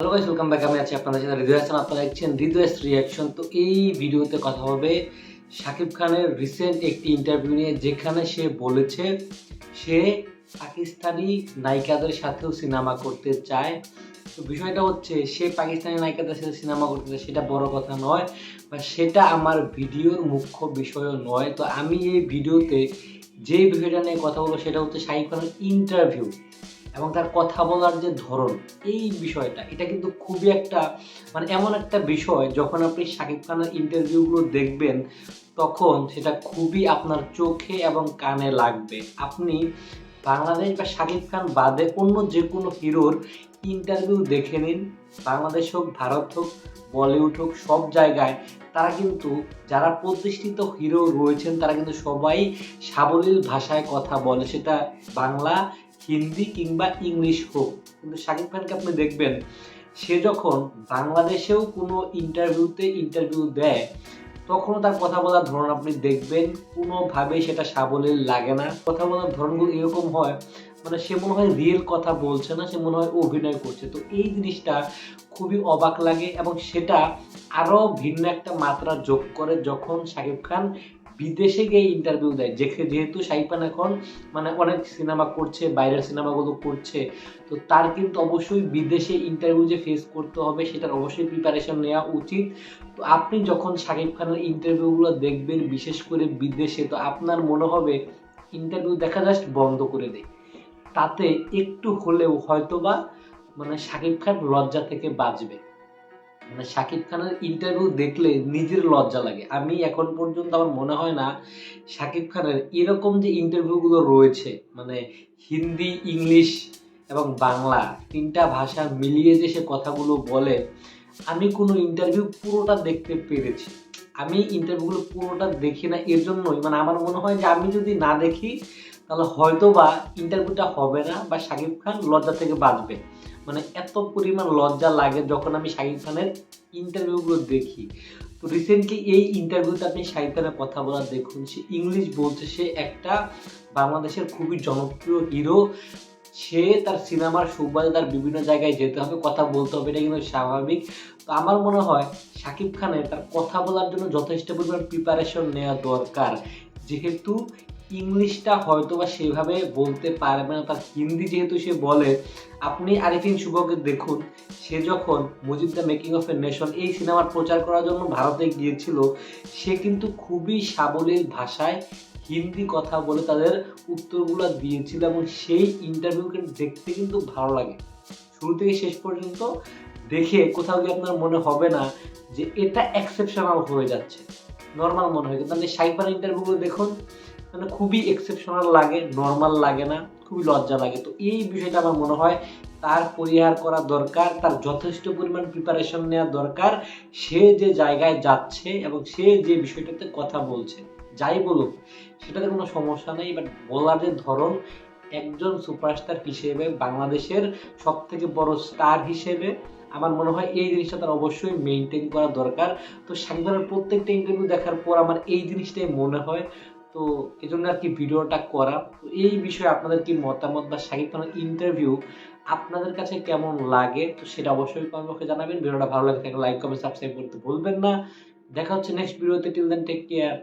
Hello guys, welcome back. আমি আছি আপনাদের সাথে হৃদয় হাসান। আপনারা দেখছেন হৃদয়ের রিয়াকশন। তো এই ভিডিওতে কথা হবে শাকিব খানের রিসেন্ট একটি ইন্টারভিউ নিয়ে, যেখানে সে বলেছে সে পাকিস্তানি নায়িকাদের সাথেও সিনেমা করতে চায়। তো বিষয়টা হচ্ছে, সে পাকিস্তানি নায়িকাদের সাথে সিনেমা করতে চায় সেটা বড় কথা নয়, বা সেটা আমার ভিডিওর মুখ্য বিষয়ও নয়। তো আমি এই ভিডিওতে যে বিষয়টা নিয়ে কথা বলবো সেটা হচ্ছে শাকিব খানের ইন্টারভিউ এবং তার কথা বলার যে ধরন। এই বিষয়টা এটা কিন্তু খুবই একটা এমন একটা বিষয়, যখন আপনি শাকিব খানের ইন্টারভিউগুলো দেখবেন তখন সেটা খুবই আপনার চোখে এবং কানে লাগবে। আপনি বাংলাদেশ বা শাকিব খান বাদে অন্য যে কোনো হিরোর ইন্টারভিউ দেখে নিন, বাংলাদেশ হোক, ভারত হোক, বলিউড হোক, সব জায়গায় তারা কিন্তু, যারা প্রতিষ্ঠিত হিরো রয়েছেন তারা কিন্তু সবাই সাবলীল ভাষায় কথা বলে, সেটা বাংলা, হিন্দি কিংবা ইংলিশ হোক। কিন্তু শাকিব খানকে আপনি দেখবেন, সে যখন বাংলাদেশেও কোনো ইন্টারভিউ দেয় তখনও তার কথা বলার ধরন আপনি দেখবেন কোনোভাবেই সেটা সাবলীল লাগে না। কথা বলার ধরনগুলো এরকম হয়, সে মনে হয় রিয়েল কথা বলছে না, সে মনে হয় অভিনয় করছে। তো এই জিনিসটা খুবই অবাক লাগে এবং সেটা আরও ভিন্ন একটা মাত্রা যোগ করে যখন শাকিব খান বিদেশে গিয়ে ইন্টারভিউ দেয়। যেহেতু শাকিব খান এখন অনেক সিনেমা করছে, বাইরের সিনেমাগুলো করছে, তো তার কিন্তু অবশ্যই বিদেশে ইন্টারভিউ যে ফেস করতে হবে সেটার অবশ্যই প্রিপারেশন নেওয়া উচিত। তো আপনি যখন শাকিব খানের ইন্টারভিউগুলো দেখবেন, বিশেষ করে বিদেশে, তো আপনার মনে হবে ইন্টারভিউ দেখা জাস্ট বন্ধ করে দেয়। তাতে একটু হলেও হয়তোবা শাকিব খান লজ্জা থেকে বাঁচবে। শাকিব খানের ইন্টারভিউ দেখলে নিজের লজ্জা লাগে। আমি এখন পর্যন্ত আমার মনে হয় না শাকিব খানের এরকম যে ইন্টারভিউগুলো রয়েছে, হিন্দি, ইংলিশ এবং বাংলা তিনটা ভাষা মিলিয়ে যে সে কথাগুলো বলে, আমি কোনো ইন্টারভিউ পুরোটা দেখতে পেরেছি। আমি ইন্টারভিউগুলো পুরোটা দেখি না, এর জন্যই আমার মনে হয় যে আমি যদি না দেখি তাহলে হয়তো বা ইন্টারভিউটা হবে না, বা শাকিব খান লজ্জা থেকে বাঁচবে। এত পরিমাণ লজ্জা লাগে যখন আমি শাকিব খানের ইন্টারভিউগুলো দেখি। তো রিসেন্টলি এই ইন্টারভিউতে আপনি শাকিব খানের কথা বলা দেখুন, সে ইংলিশ বলছে, সে একটা বাংলাদেশের খুবই জনপ্রিয় হিরো, সে তার সিনেমার সুবাদে তার বিভিন্ন জায়গায় যেতে হবে, কথা বলতে হবে, এটা কিন্তু স্বাভাবিক। তো আমার মনে হয় শাকিব খানের তার কথা বলার জন্য যথেষ্ট পরিমাণ প্রিপারেশন নেওয়া দরকার, যেহেতু ইংলিশটা হয়তো বা সেভাবে বলতে পারবে না, তার হিন্দি যেহেতু সে বলে। আপনি আরিফিন শুভকে দেখুন, সে যখন Mujib the making of a nation এই সিনেমার প্রচার করার জন্য ভারতে গিয়েছিল, সে কিন্তু খুবই সাবলীল ভাষায় হিন্দি কথা বলে তাদের উত্তরগুলো দিয়েছিল, এবং সেই ইন্টারভিউকে দেখতে কিন্তু ভালো লাগে শুরু থেকে শেষ পর্যন্ত। দেখে কোথাও গিয়ে আপনার মনে হবে না যে এটা এক্সেপশনাল হয়ে যাচ্ছে, নর্মাল মনে হয়। কিন্তু আপনি শাকিব খানের ইন্টারভিউগুলো দেখুন, খুবই এক্সেপশনাল লাগে, নর্মাল লাগে না, খুবই লজ্জা লাগে। তো এই বিষয়টা আমার মনে হয় তার পরিহার করা দরকার, তার যথেষ্ট পরিমাণ প্রিপারেশন নেওয়া দরকার। সে যে জায়গায় যাচ্ছে এবং সে যে বিষয়টাতে কথা বলছে, যাই বলুক সেটাতে কোনো সমস্যা নেই, বাট বলার যে ধরন, একজন সুপারস্টার হিসেবে, বাংলাদেশের সব থেকে বড় স্টার হিসেবে আমার মনে হয় এই জিনিসটা তার অবশ্যই মেনটেন করা দরকার। তো শাকিব খানের প্রত্যেকটা ইন্টারভিউ দেখার পর আমার এই জিনিসটাই মনে হয়। তো এই জন্য আর কি ভিডিওটা করা। তো এই বিষয়ে আপনাদের কি মতামত, বা শাকিব খানের ইন্টারভিউ আপনাদের কাছে কেমন লাগে, তো সেটা অবশ্যই কমেন্ট বক্সে জানাবেন। ভিডিওটা ভালো লাগে থাকলে লাইক, কমেন্ট, সাবস্ক্রাইব করতে ভুলবেন না। দেখা হচ্ছে নেক্সট ভিডিওতে। Till then, take care.